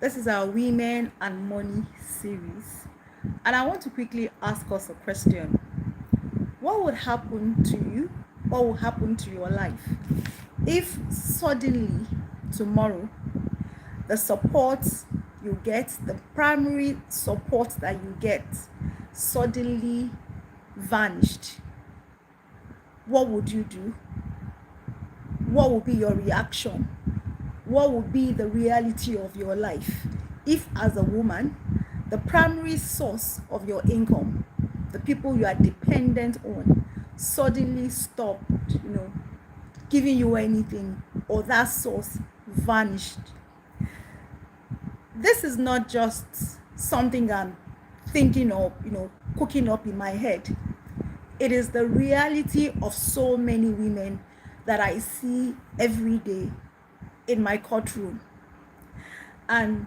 This is our Women and Money series. And I want to quickly ask us a question. What would happen to you? What will happen to your life if suddenly tomorrow the support you get, the primary support that you get, suddenly vanished? What would you do? What would be your reaction? What would be the reality of your life if, as a woman, the primary source of your income, the people you are dependent on, suddenly stopped, giving you anything, or that source vanished? This is not just something I'm thinking of, cooking up in my head. It is the reality of so many women that I see every day in my courtroom. And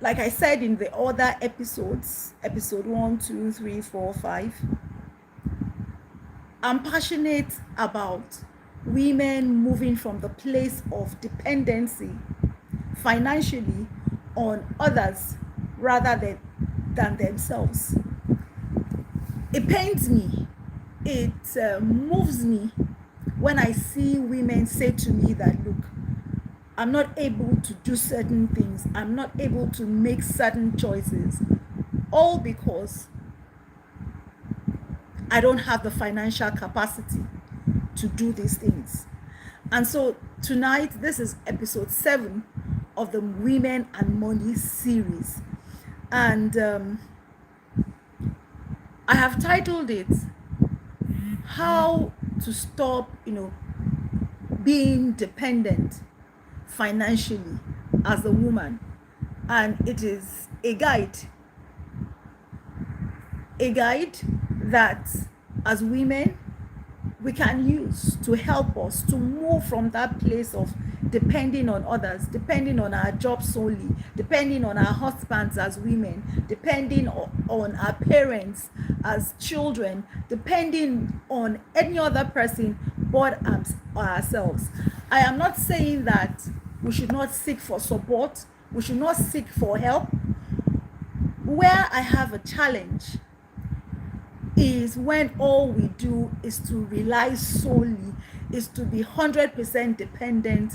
like I said in the other episodes, episode 1, 2, 3, 4, 5, I'm passionate about women moving from the place of dependency financially on others rather than themselves. It pains me, it moves me when I see women say to me that, look, I'm not able to do certain things, I'm not able to make certain choices, all because I don't have the financial capacity to do these things. And so tonight, this is episode 7 of the Women and Money series. And I have titled it, How to Stop, being dependent financially as a woman. And it is a guide that as women we can use to help us to move from that place of depending on others, depending on our jobs solely, depending on our husbands as women, depending on our parents as children, depending on any other person but ourselves. I am not saying that we should not seek for support, we should not seek for help. Where I have a challenge is when all we do is to rely solely, is to be 100% dependent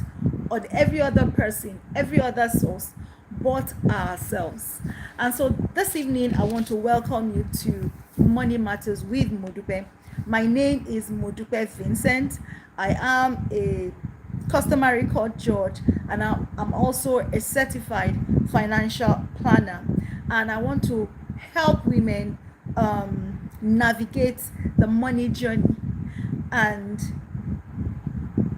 on every other person, every other source but ourselves. And so this evening I want to welcome you to Money Matters with Modupe. My name is Modupe Vincent. I am a customer record judge, and I'm also a certified financial planner, and I want to help women navigate the money journey. And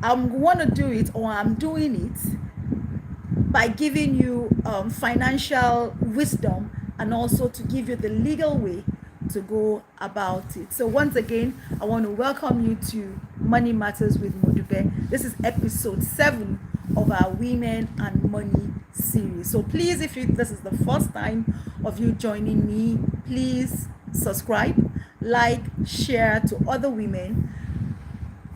I'm going to do it, or I'm doing it, by giving you financial wisdom, and also to give you the legal way to go about it. So once again, I want to welcome you to Money Matters with Modupe. This is episode 7 of our Women and Money series. So please, if this is the first time of you joining me, please subscribe, like, share to other women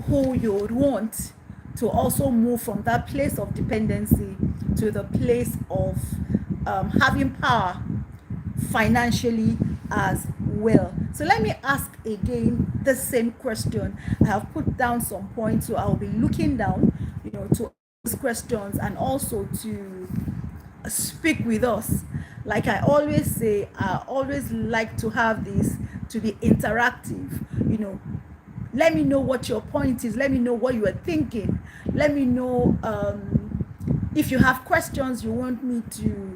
who you would want to also move from that place of dependency to the place of having power financially as well. So let me ask again the same question. I have put down some points, so I'll be looking down, to those questions, and also to speak with us. Like I always say, I always like to have this to be interactive. Let me know what your point is. Let me know what you are thinking. Let me know if you have questions you want me to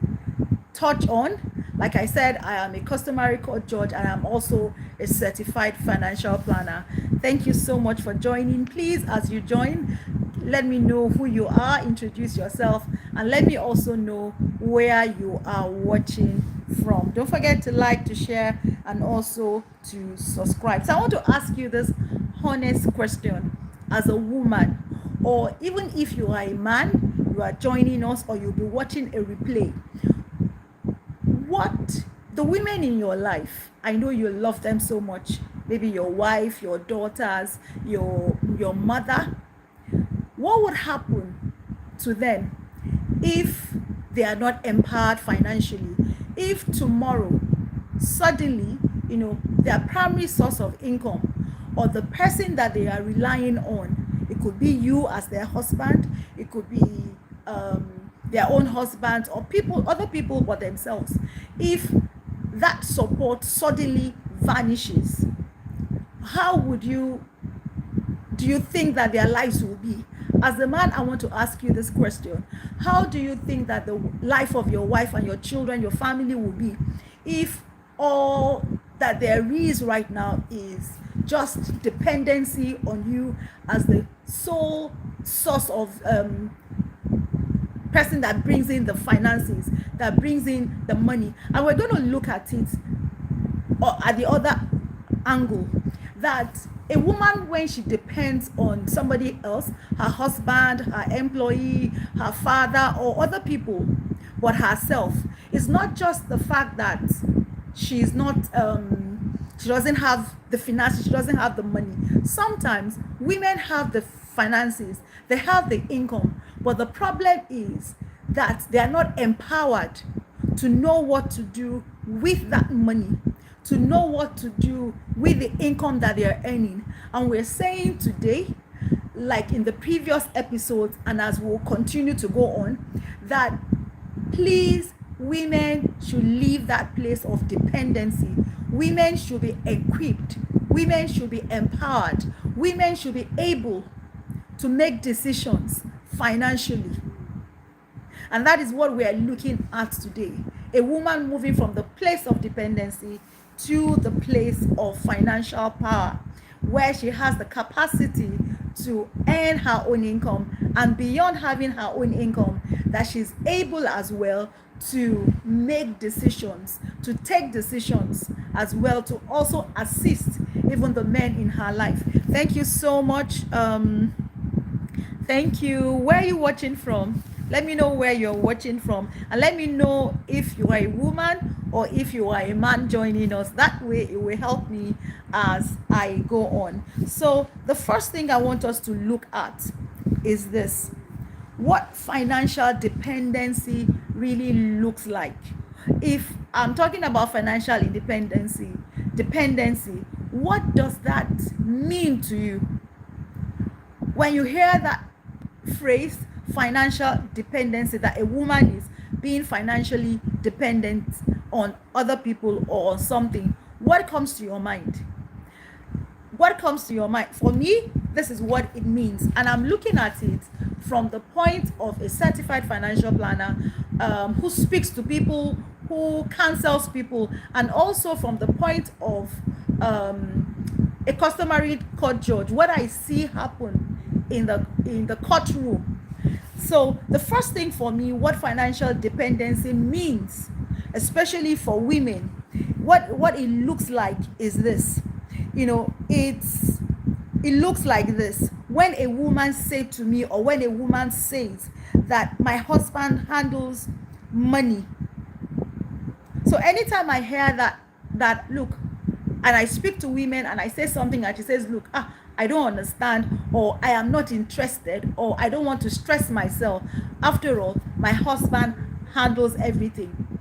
touch on. Like I said, I am a customer record judge, and I'm also a certified financial planner. Thank you so much for joining. Please, as you join, let me know who you are, introduce yourself, and let me also know where you are watching from. Don't forget to like, to share, and also to subscribe. So I want to ask you this honest question as a woman, or even if you are a man, you are joining us, or you'll be watching a replay. What the women in your life, I know you love them so much, maybe your wife, your daughters, your mother, what would happen to them if they are not empowered financially. If tomorrow, suddenly, their primary source of income, or the person that they are relying on, it could be you as their husband, it could be their own husband, or other people but themselves. If that support suddenly vanishes, how do you think that their lives will be? As a man, I want to ask you this question. How do you think that the life of your wife and your children, your family, will be if all that there is right now is just dependency on you as the sole source of person that brings in the finances, that brings in the money? And we're going to look at it at the other angle, that a woman, when she depends on somebody else, her husband, her employee, her father, or other people, but herself, it's not just the fact that she's not she doesn't have the finances, she doesn't have the money. Sometimes women have the finances, they have the income, but the problem is that they are not empowered to know what to do with that money, to know what to do with the income that they are earning. And we're saying today, like in the previous episodes, and as we'll continue to go on, that please, women should leave that place of dependency. Women should be equipped, women should be empowered, women should be able to make decisions financially. And that is what we are looking at today. A woman moving from the place of dependency to the place of financial power, where she has the capacity to earn her own income, and beyond having her own income, that she's able as well to make decisions, to take decisions as well, to also assist even the men in her life. Thank you so much. Thank you. Where are you watching from? Let me know where you're watching from, and let me know if you are a woman or if you are a man joining us. That way it will help me as I go on. So the first thing I want us to look at is this: what financial dependency really looks like. If I'm talking about financial dependency, what does that mean to you? When you hear that phrase, financial dependency, that a woman is being financially dependent on other people or on something, what comes to your mind? What comes to your mind? For me, this is what it means, and I'm looking at it from the point of a certified financial planner who speaks to people, who counsels people, and also from the point of a customary court judge, what I see happen in the courtroom. So the first thing for me, what financial dependency means, especially for women, what it looks like is this. It looks like this. When a woman said to me, or when a woman says that my husband handles money. So anytime I hear that look, and I speak to women and I say something and she says, look, I don't understand, or I am not interested, or I don't want to stress myself. After all, my husband handles everything.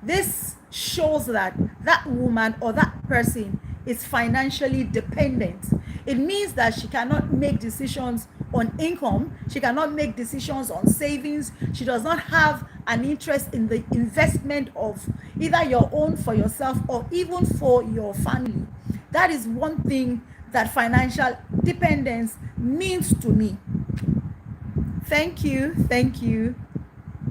This shows that that woman or that person is financially dependent. It means that she cannot make decisions on income, she cannot make decisions on savings, she does not have an interest in the investment of either your own for yourself or even for your family. That is one thing that financial dependence means to me. Thank you.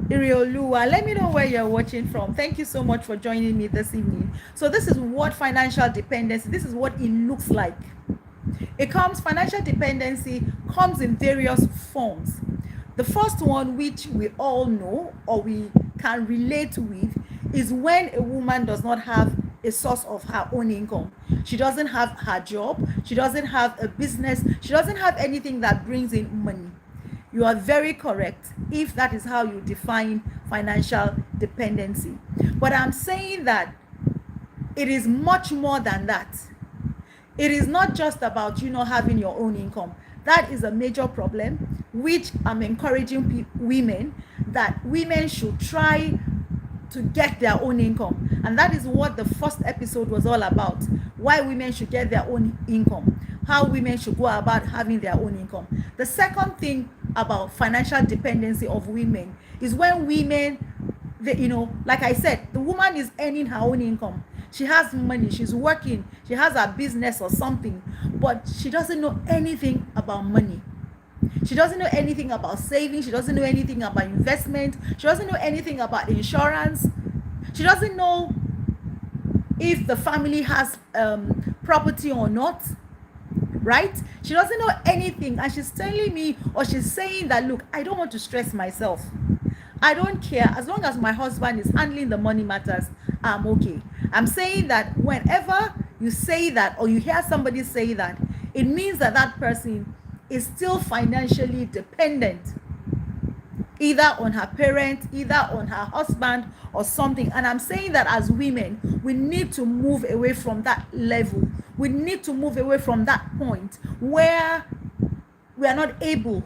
Iriolua, let me know where you're watching from. Thank you so much for joining me this evening. So this is what financial dependency, this is what it looks like. Financial dependency comes in various forms. The first one, which we all know or we can relate with, is when a woman does not have a source of her own income. She doesn't have her job, she doesn't have a business, she doesn't have anything that brings in money. You are very correct if that is how you define financial dependency. But I'm saying that it is much more than that. It is not just about you not having your own income. That is a major problem. which I'm encouraging women, that women should try to get their own income. And that is what the first episode was all about. Why women should get their own income, how women should go about having their own income. The second thing about financial dependency of women is when women, like I said, the woman is earning her own income. She has money, she's working, she has a business or something, but she doesn't know anything about money. She doesn't know anything about saving. She doesn't know anything about investment. She doesn't know anything about insurance. She doesn't know if the family has property or not, right? She doesn't know anything, and she's telling me, or she's saying that, look, I don't want to stress myself. I don't care. As long as my husband is handling the money matters, I'm okay. I'm saying that whenever you say that, or you hear somebody say that, it means that that person is still financially dependent, either on her parents, either on her husband or something. And I'm saying that as women, we need to move away from that level. We need to move away from that point where we are not able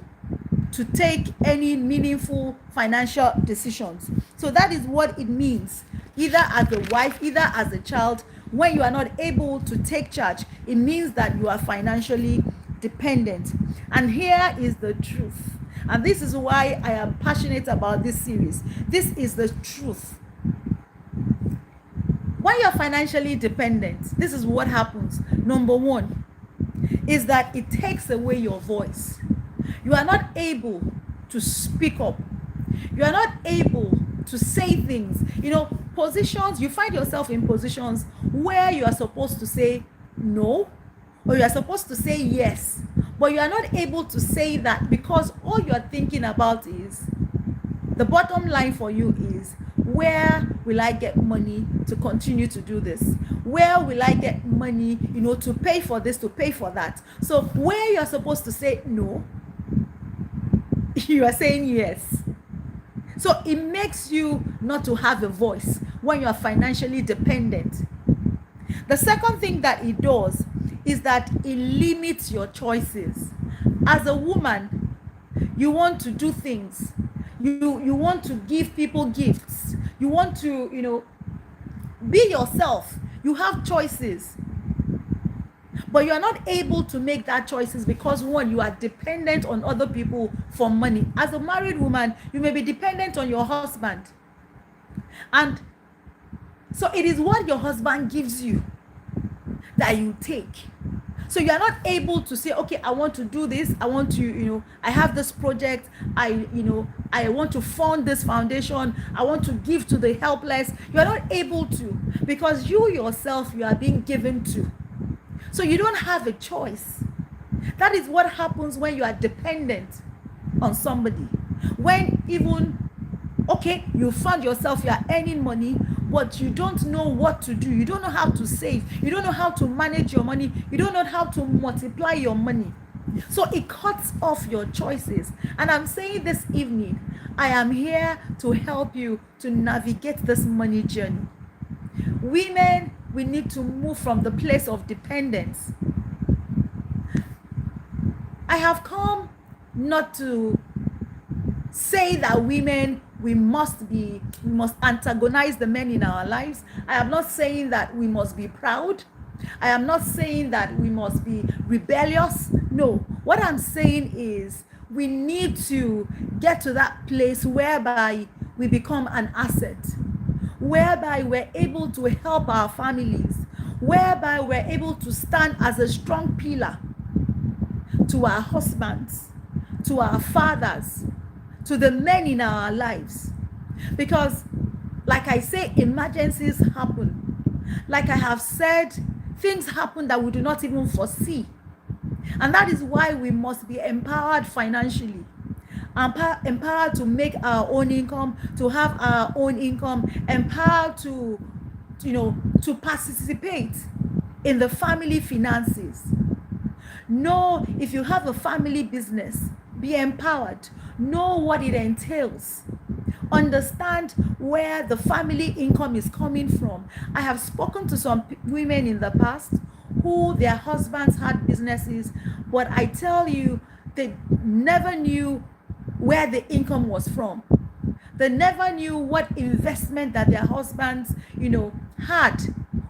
to take any meaningful financial decisions. So that is what it means, either as a wife, either as a child. When you are not able to take charge, it means that you are financially dependent. And here is the truth, and this is why I am passionate about this series. This is the truth. When you're financially dependent, this is what happens. Number one is that it takes away your voice. You are not able to speak up. You are not able to say things. Positions, you find yourself in positions where you are supposed to say no, or you are supposed to say yes, but you are not able to say that because all you are thinking about is, the bottom line for you is, where will I get money to continue to do this? Where will I get money, to pay for this, to pay for that? So where you are supposed to say no, you are saying yes. So it makes you not to have a voice when you are financially dependent. The second thing that it does is that it limits your choices. As a woman, you want to do things. You want to give people gifts. You want to, be yourself. You have choices. But you are not able to make that choices because, one, you are dependent on other people for money. As a married woman, you may be dependent on your husband. And so it is what your husband gives you that you take. So you are not able to say, okay, I want to do this. I want to, I have this project. I want to fund this foundation. I want to give to the helpless. You are not able to, because you yourself, you are being given to. So you don't have a choice. That is what happens when you are dependent on somebody. When even, okay, you found yourself, you are earning money, but you don't know what to do. You don't know how to save. You don't know how to manage your money. You don't know how to multiply your money. So it cuts off your choices. And I'm saying this evening, I am here to help you to navigate this money journey. Women, we need to move from the place of dependence. I have come not to say that women, we must antagonize the men in our lives. I am not saying that we must be proud. I am not saying that we must be rebellious. No, what I'm saying is we need to get to that place whereby we become an asset, whereby we're able to help our families, whereby we're able to stand as a strong pillar to our husbands, to our fathers, to the men in our lives. Because, like I say, emergencies happen. Like I have said, things happen that we do not even foresee. And that is why we must be empowered financially. Empowered to make our own income, to have our own income, empowered to participate in the family finances. Know, if you have a family business, be empowered. Know what it entails. Understand where the family income is coming from. I have spoken to some women in the past who their husbands had businesses, but I tell you, They never knew where the income was from. They never knew what investment that their husbands, had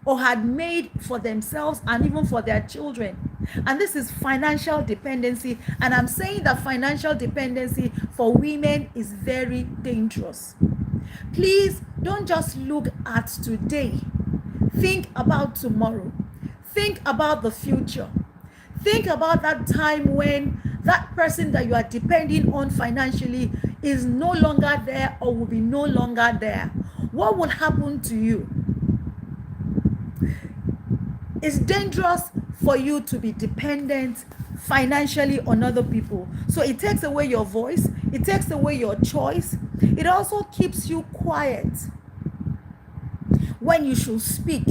or had made for themselves and even for their children. And this is financial dependency. And I'm saying that financial dependency for women is very dangerous. Please don't just look at today. Think about tomorrow. Think about the future. Think about that time when that person that you are depending on financially is no longer there or will be no longer there. What will happen to you? It's dangerous for you to be dependent financially on other people. So it takes away your voice. It takes away your choice. It also keeps you quiet when you should speak.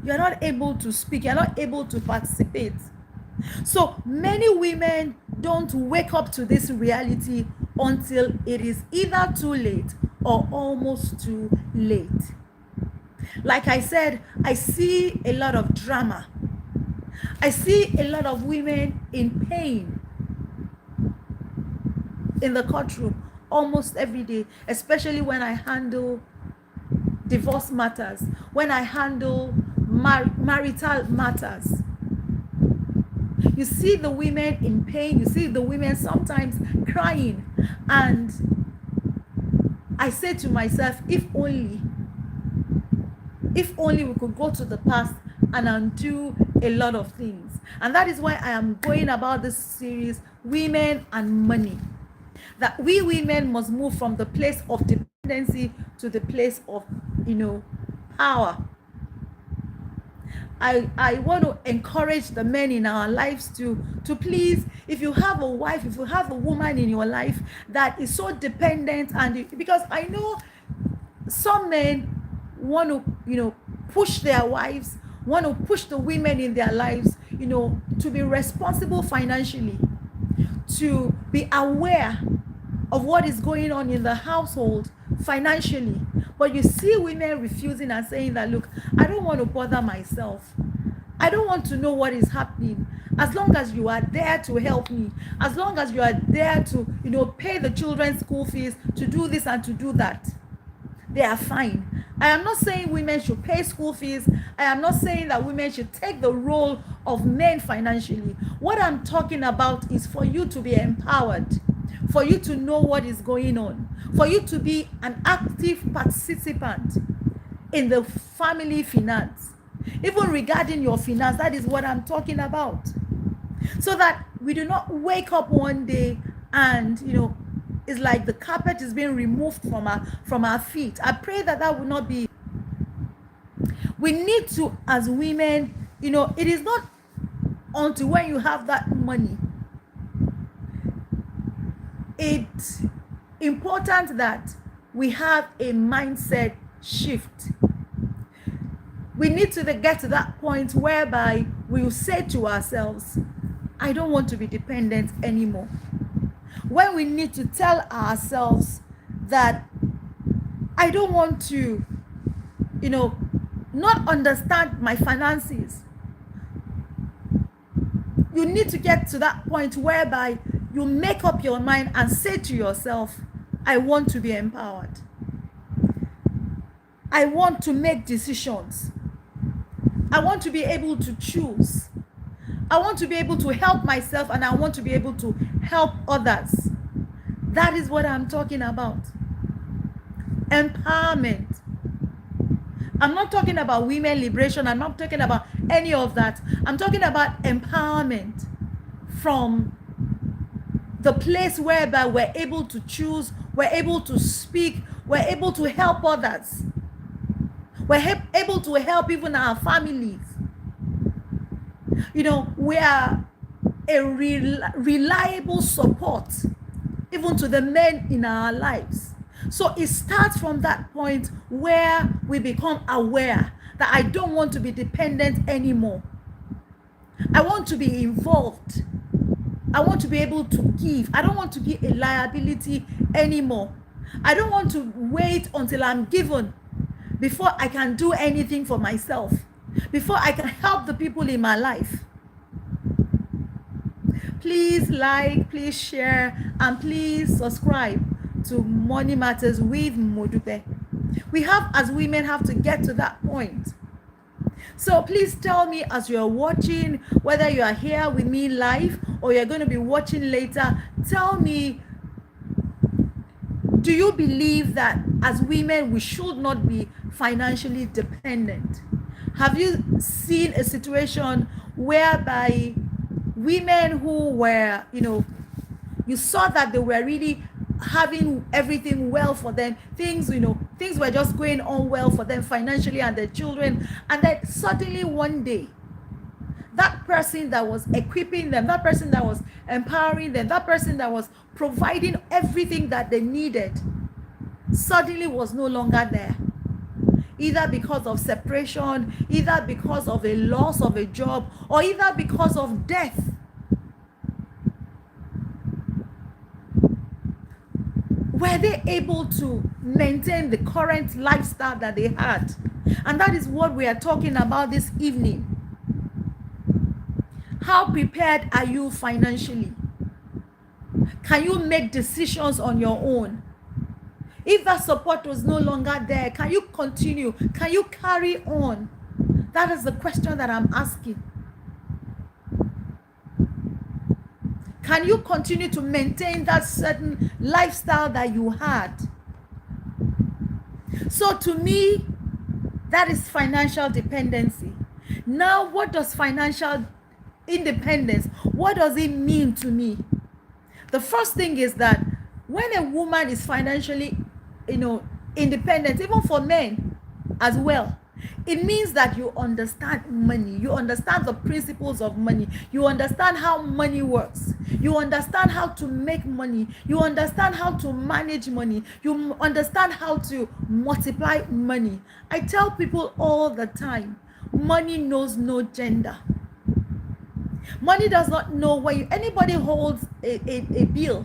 You're not able to speak. You're not able to participate. So many women don't wake up to this reality until it is either too late or almost too late. Like I said, I see a lot of drama. I see a lot of women in pain in the courtroom almost every day, especially when I handle divorce matters, when I handle marital matters. You see the women in pain. You see the women sometimes crying. And I say to myself, if only we could go to the past and undo a lot of things. And that is why I am going about this series, Women and Money. That we women must move from the place of dependency to the place of, power. I want to encourage the men in our lives to please, if you have a wife, if you have a woman in your life that is so dependent, because I know some men want to, push their wives, want to push the women in their lives, to be responsible financially, to be aware of what is going on in the household financially. But you see women refusing and saying that, look, I don't want to bother myself. I don't want to know what is happening. As long as you are there to help me, as long as you are there to, pay the children's school fees, to do this and to do that, they are fine. I am not saying women should pay school fees. I am not saying that women should take the role of men financially. What I'm talking about is for you to be empowered, for you to know what is going on, for you to be an active participant in the family finance. Even regarding your finance, that is what I'm talking about. So that we do not wake up one day and, it's like the carpet is being removed from our feet. I pray that will not be. We need to, as women, it is not until when you have that money. It's important that we have a mindset shift. We need to get to that point whereby we will say to ourselves, I don't want to be dependent anymore. When we need to tell ourselves that I don't want to, not understand my finances. You need to get to that point whereby you make up your mind and say to yourself, I want to be empowered. I want to make decisions. I want to be able to choose. I want to be able to help myself, and I want to be able to help others. That is what I'm talking about. Empowerment. I'm not talking about women liberation. I'm not talking about any of that. I'm talking about empowerment from the place whereby we're able to choose, we're able to speak, we're able to help others. We're able to help even our families. We are a reliable support even to the men in our lives. So it starts from that point where we become aware that I don't want to be dependent anymore. I want to be involved. I want to be able to give. I don't want to be a liability anymore. I don't want to wait until I'm given before I can do anything for myself, before I can help the people in my life. Please like, please share, and please subscribe to Money Matters with Modupe. We have, as women, have to get to that point. So please tell me as you're watching, whether you are here with me live or you're going to be watching later, tell me, do you believe that as women we should not be financially dependent? Have you seen a situation whereby women who were, you saw that they were really having everything well for them, things were just going on well for them financially and their children, and then suddenly one day that person that was equipping them, that person that was empowering them, that person that was providing everything that they needed suddenly was no longer there, either because of separation, either because of a loss of a job, or either because of death. Were they able to maintain the current lifestyle that they had? And that is what we are talking about this evening. How prepared are you financially? Can you make decisions on your own? If that support was no longer there, can you continue? Can you carry on? That is the question that I'm asking. Can you continue to maintain that certain lifestyle that you had? So to me, that is financial dependency. Now, what does financial independence, what does it mean to me? The first thing is that when a woman is financially, independent, even for men as well, it means that you understand money, you understand the principles of money, you understand how money works, you understand how to make money, you understand how to manage money, you understand how to multiply money. I tell people all the time, money knows no gender. Money does not know when anybody holds a bill,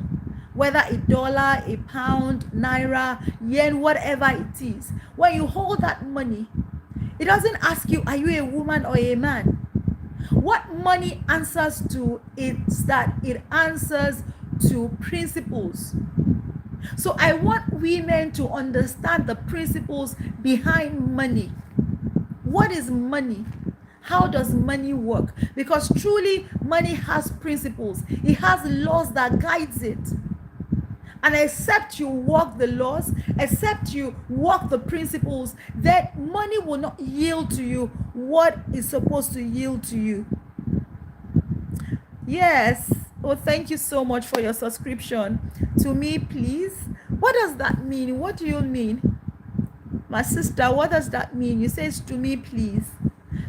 whether a dollar, a pound, naira, yen, whatever it is. When you hold that money, it doesn't ask you, are you a woman or a man? What money answers to is that it answers to principles. So I want women to understand the principles behind money. What is money? How does money work? Because truly, money has principles. It has laws that guides it. And except you walk the laws, except you walk the principles, then money will not yield to you what is supposed to yield to you. Yes. Oh, thank you so much for your subscription. To me, please. What does that mean? What do you mean? My sister, what does that mean? You say it's to me, please.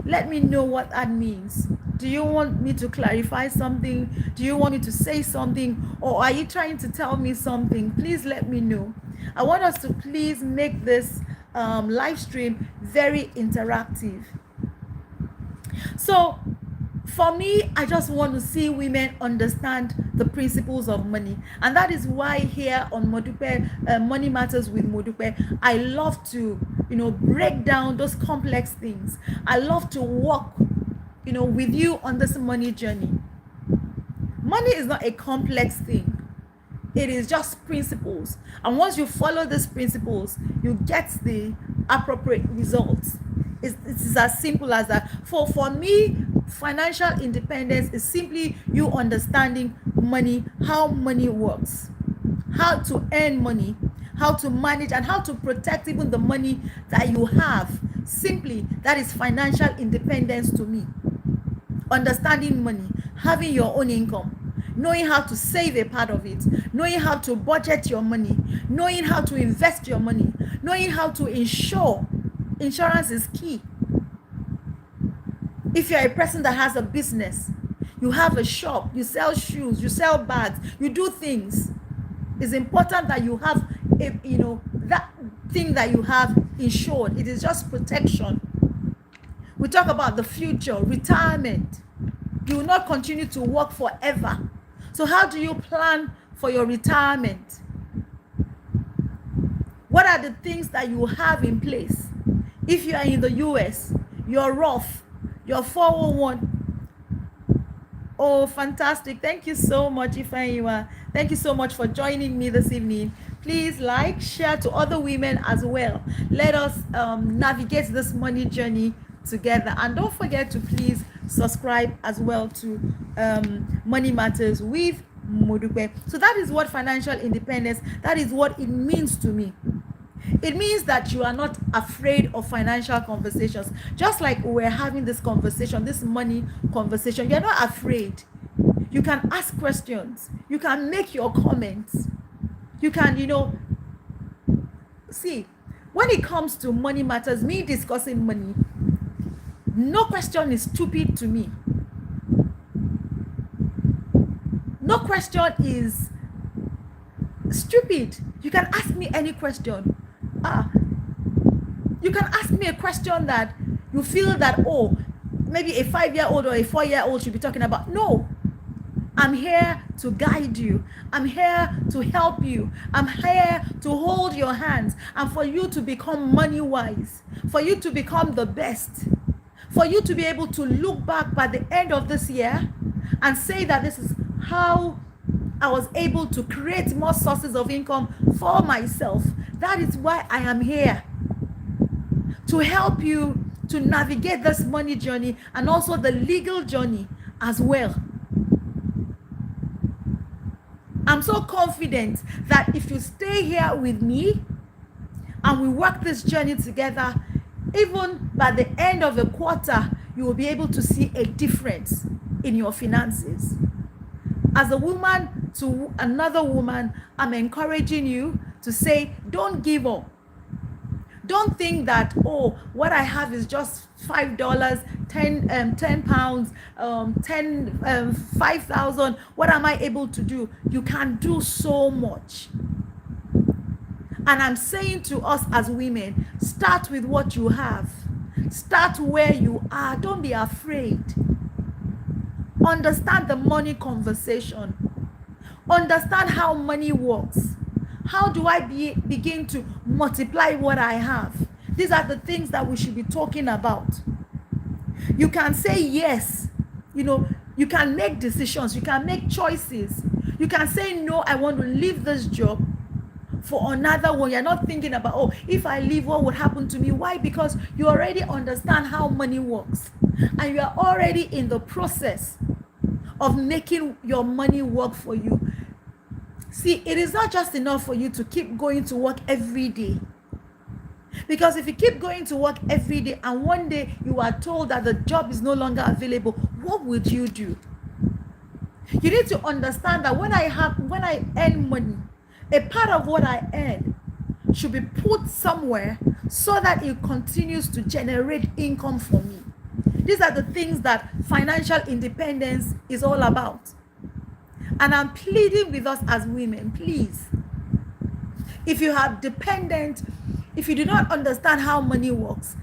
Let me know what that means. Do you want me to clarify something? Do you want me to say something? Or are you trying to tell me something? Please let me know. I want us to please make this live stream very interactive. So for me, I just want to see women understand the principles of money. And that is why here on Modupe, Money Matters with Modupe, I love to, break down those complex things. I love to walk, with you on this money journey. Money is not a complex thing. It is just principles. And once you follow these principles, you get the appropriate results. It's as simple as that. For me, financial independence is simply you understanding money, how money works, how to earn money, how to manage, and how to protect even the money that you have. Simply, that is financial independence to me. Understanding money, having your own income, knowing how to save a part of it, knowing how to budget your money, knowing how to invest your money, knowing how to insure. Insurance is key. If you're a person that has a business, you have a shop, you sell shoes, you sell bags, you do things, it's important that you have that thing that you have insured. It is just protection. We talk about the future, retirement. You will not continue to work forever. So how do you plan for your retirement? What are the things that you have in place? If you are in the US, your Roth, your 401, Oh, fantastic. Thank you so much, Ifeanyiwa. Thank you so much for joining me this evening. Please like, share to other women as well. Let us navigate this money journey together. And don't forget to please subscribe as well to Money Matters with Modupe. So that is what financial independence, that is what it means to me. It means that you are not afraid of financial conversations. Just like we're having this conversation, this money conversation, you're not afraid. You can ask questions. You can make your comments. You can, see, when it comes to money matters, me discussing money, no question is stupid to me. No question is stupid. You can ask me any question. You can ask me a question that you feel that, oh, maybe a 5-year-old or a 4-year-old should be talking about. No, I'm here to guide you. I'm here to help you. I'm here to hold your hands and for you to become money wise, for you to become the best, for you to be able to look back by the end of this year and say that this is how I was able to create more sources of income for myself. That is why I am here, to help you to navigate this money journey and also the legal journey as well. I'm so confident that if you stay here with me and we work this journey together, even by the end of a quarter, you will be able to see a difference in your finances. As a woman to another woman, I'm encouraging you to say, don't give up. Don't think that, oh, what I have is just $5, 10 pounds, 5,000. What am I able to do? You can do so much. And I'm saying to us as women, start with what you have. Start where you are. Don't be afraid. Understand the money conversation. Understand how money works. How do I begin to multiply what I have? These are the things that we should be talking about. You can say yes. You can make decisions. You can make choices. You can say, no, I want to leave this job for another one. You're not thinking about, oh, if I leave, what would happen to me? Why? Because you already understand how money works. And you are already in the process of making your money work for you. See, it is not just enough for you to keep going to work every day. Because if you keep going to work every day and one day you are told that the job is no longer available, what would you do? You need to understand that when I earn money, a part of what I earn should be put somewhere so that it continues to generate income for me. These are the things that financial independence is all about. And I'm pleading with us as women, please, if you are dependent, if you do not understand how money works,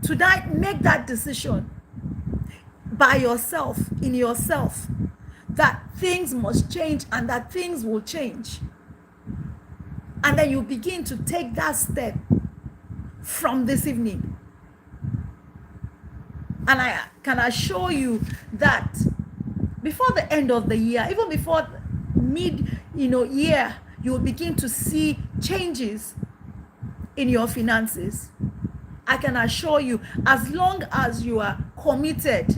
tonight make that decision by yourself, in yourself, that things must change and that things will change. And then you begin to take that step from this evening. And I can assure you that before the end of the year, even before year, you will begin to see changes in your finances. I can assure you, as long as you are committed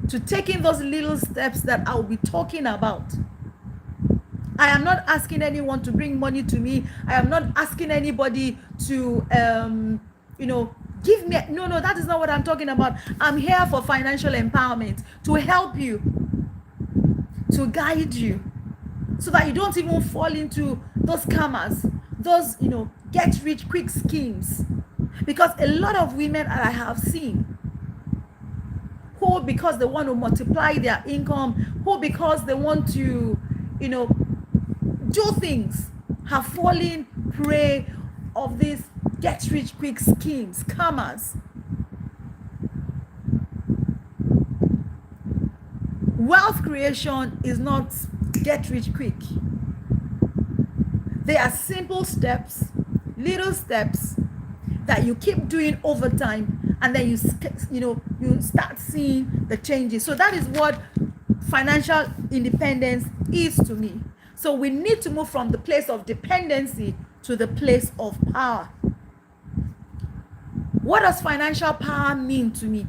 to taking those little steps that I'll be talking about. I am not asking anyone to bring money to me. I am not asking anybody to, give me. No, that is not what I'm talking about. I'm here for financial empowerment, to help you, to guide you, so that you don't even fall into those scammers, those, get rich quick schemes. Because a lot of women that I have seen, who because they want to multiply their income, who because they want to, do things, have fallen prey of these get rich quick schemes, scammers. Wealth creation is not get rich quick. They are simple steps, little steps that you keep doing over time, and then you start seeing the changes. So that is what financial independence is to me. So we need to move from the place of dependency to the place of power. What does financial power mean to me?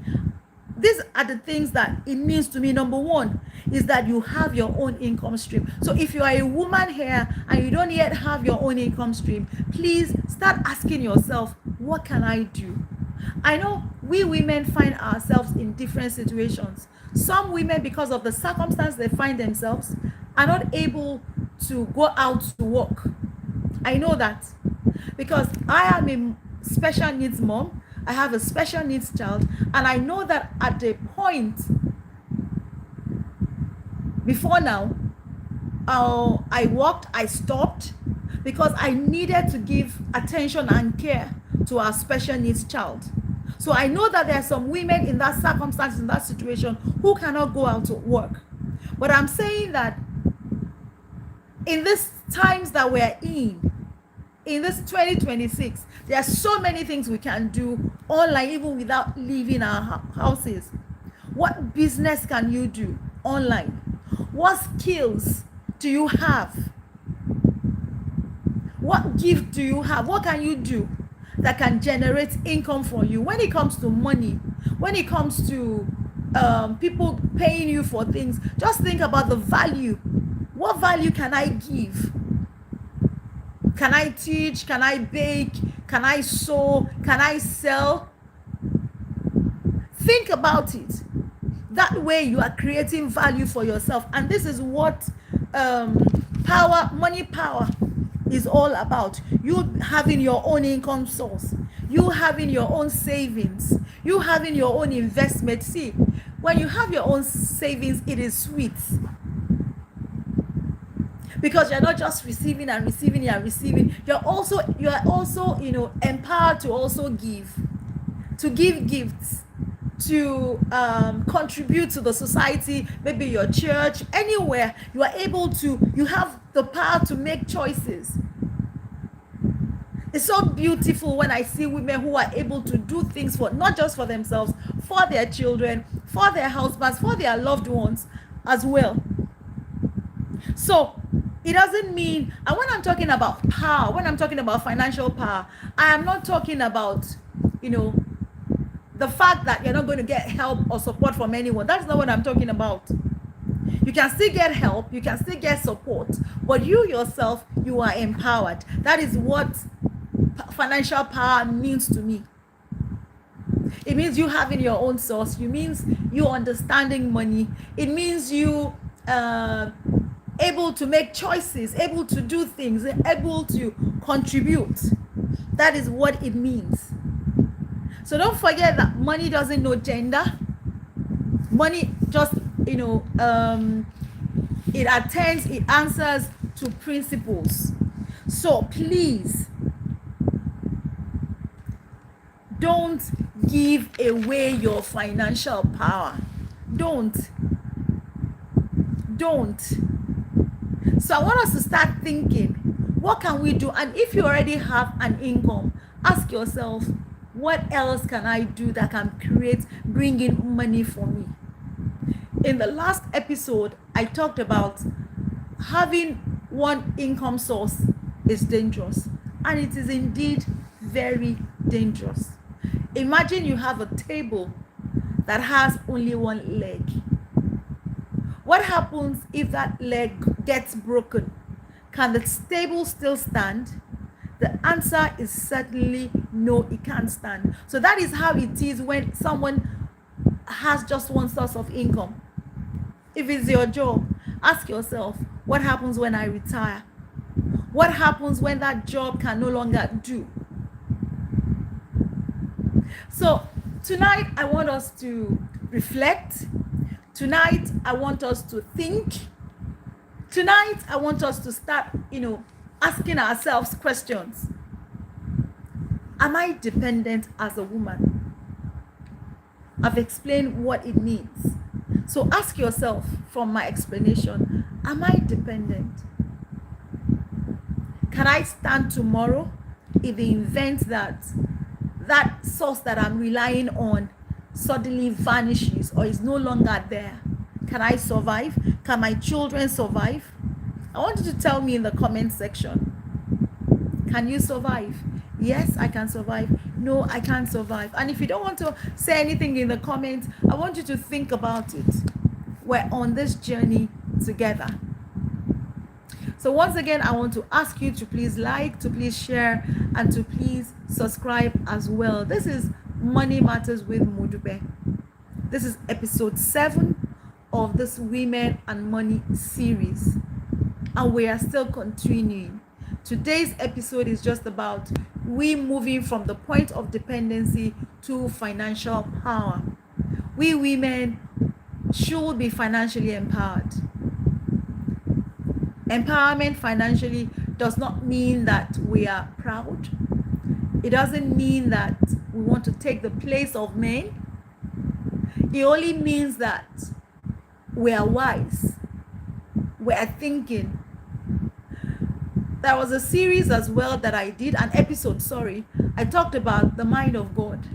These are the things that it means to me. Number one is that you have your own income stream. So if you are a woman here and you don't yet have your own income stream, please start asking yourself, what can I do? I know we women find ourselves in different situations. Some women, because of the circumstance they find themselves, are not able to go out to work. I know that because I am a special needs mom. I have a special needs child, and I know that at a point before now, I worked, I stopped because I needed to give attention and care to our special needs child. So I know that there are some women in that circumstance, in that situation, who cannot go out to work. But I'm saying that in these times that we're in this 2026, there are so many things we can do online, even without leaving our houses. What business can you do online? What skills do you have? What gift do you have? What can you do that can generate income for you? When it comes to money, when it comes to people paying you for things, just think about the value. What value can I give? Can I teach? Can I bake? Can I sew? Can I sell? Think about it. That way you are creating value for yourself. And this is what money power is all about. You having your own income source. You having your own savings. You having your own investment. See, when you have your own savings, it is sweet. Because you're not just receiving and receiving and receiving. You are also, empowered to also give gifts, to contribute to the society, maybe your church, anywhere. You are able to, you have the power to make choices. It's so beautiful when I see women who are able to do things for, not just for themselves, for their children, for their husbands, for their loved ones as well. So it doesn't mean, and when I'm talking about power, when I'm talking about financial power, I am not talking about, the fact that you're not going to get help or support from anyone. That's not what I'm talking about. You can still get help, you can still get support, but you yourself, you are empowered. That is what financial power means to me. It means you having your own source. It means you understanding money. It means you able to make choices, able to do things, able to contribute. That is what it means. So don't forget that money doesn't know gender. Money just, it answers to principles. So please, don't give away your financial power. Don't. So I want us to start thinking, what can we do? And if you already have an income, ask yourself, what else can I do that can bring in money for me? In the last episode, I talked about having one income source is dangerous, and it is indeed very dangerous. Imagine you have a table that has only one leg. What happens if that leg gets broken? Can the table still stand? The answer is certainly no, it can't stand. So that is how it is when someone has just one source of income. If it's your job, ask yourself, what happens when I retire? What happens when that job can no longer do? So tonight, I want us to reflect. Tonight, I want us to think. Tonight, I want us to start, asking ourselves questions. Am I dependent as a woman? I've explained what it means. So ask yourself from my explanation, am I dependent? Can I stand tomorrow in the event that that source that I'm relying on suddenly vanishes or is no longer there? Can I survive? Can my children survive? I want you to tell me in the comment section. Can you survive? Yes, I can survive. No, I can't survive. And if you don't want to say anything in the comments, I want you to think about it. We're on this journey together. So once again, I want to ask you to please like, to please share, and to please subscribe as well. This is Money Matters with Modupe. This is episode 7 of this Women and Money series. And we are still continuing. Today's episode is just about we moving from the point of dependency to financial power. We women should be financially empowered. Empowerment financially does not mean that we are proud. It doesn't mean that we want to take the place of men. It only means that we are wise. We are thinking. There was a series as well that I did, an episode, I talked about the mind of God,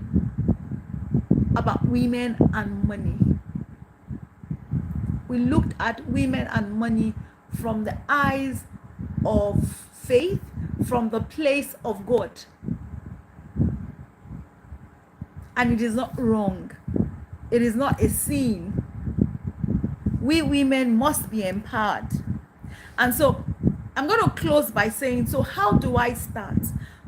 about women and money. We looked at women and money from the eyes of faith, from the place of God. And it is not wrong. It is not a sin. We women must be empowered. And so I'm going to close by saying, so how do I start?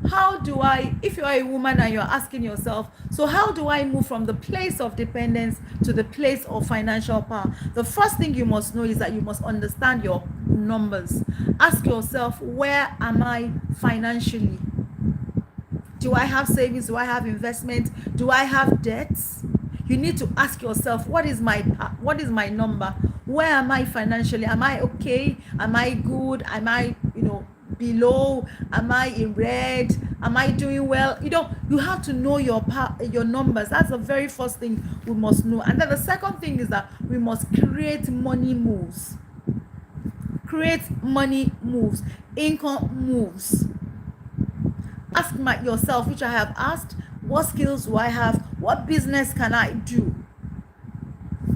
If you are a woman and you're asking yourself, so how do I move from the place of dependence to the place of financial power? The first thing you must know is that you must understand your numbers. Ask yourself, where am I financially? Do I have savings? Do I have investments? Do I have debts? You need to ask yourself, what is my number? Where am I financially? Am I okay? Am I good? Am I, below? Am I in red? Am I doing well? You have to know your numbers. That's the very first thing we must know. And then the second thing is that we must create money moves. Create money moves. Income moves. Ask yourself, which I have asked, what skills do I have? What business can I do?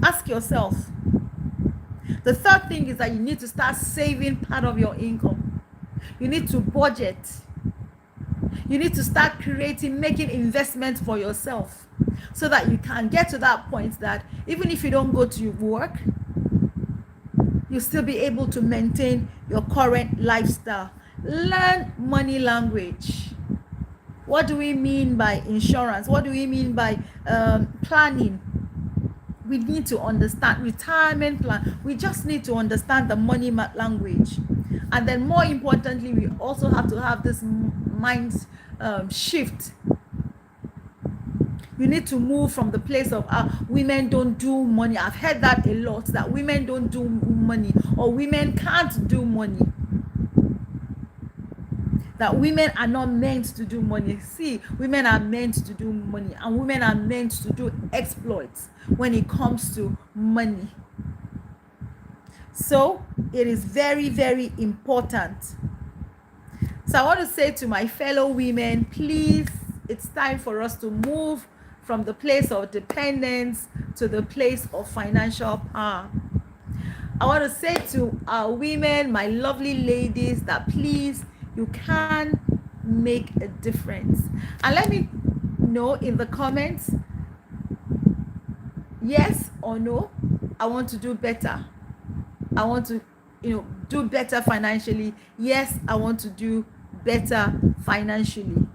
Ask yourself. The third thing is that you need to start saving part of your income. You need to budget. You need to start making investments for yourself so that you can get to that point that even if you don't go to work, you'll still be able to maintain your current lifestyle. Learn money language. What do we mean by insurance? What do we mean by planning? We need to understand retirement plan. We just need to understand the money language. And then more importantly, we also have to have this mind shift. You need to move from the place of women don't do money. I've heard that a lot, that women don't do money or women can't do money. That women are not meant to do money. See, women are meant to do money, and women are meant to do exploits when it comes to money. So it is very, very important. So I want to say to my fellow women, please, it's time for us to move from the place of dependence to the place of financial power. I want to say to our women, my lovely ladies, that please, you can make a difference. And let me know in the comments, yes or no, I want to do better. I want to, do better financially. Yes, I want to do better financially.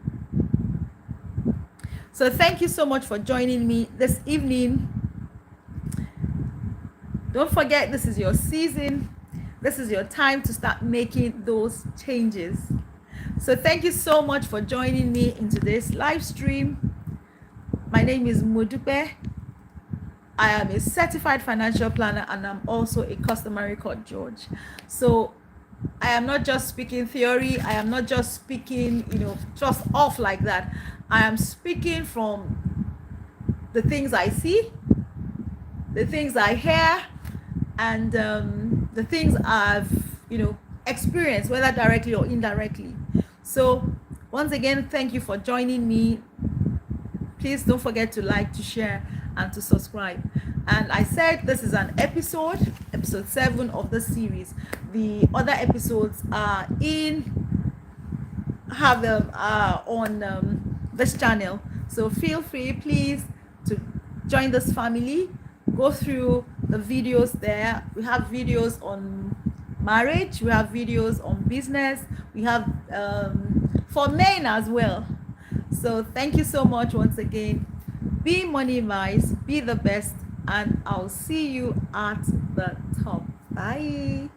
So thank you so much for joining me this evening. Don't forget, this is your season. This is your time to start making those changes. So thank you so much for joining me in today's live stream. My name is Modupe. I am a certified financial planner, and I'm also a customary court judge. So I am not just speaking theory. I am not just speaking, just off like that. I am speaking from the things I see, the things I hear, and the things I've, experienced, whether directly or indirectly. So once again, thank you for joining me. Please don't forget to like, to share, and to subscribe. And I said this is an episode 7 of the series. The other episodes are have them on this channel, so feel free, please, to join this family. Go through the videos there. We have videos on marriage, we have videos on business, we have for men as well. So thank you so much once again. Be money wise, be the best, and I'll see you at the top. Bye.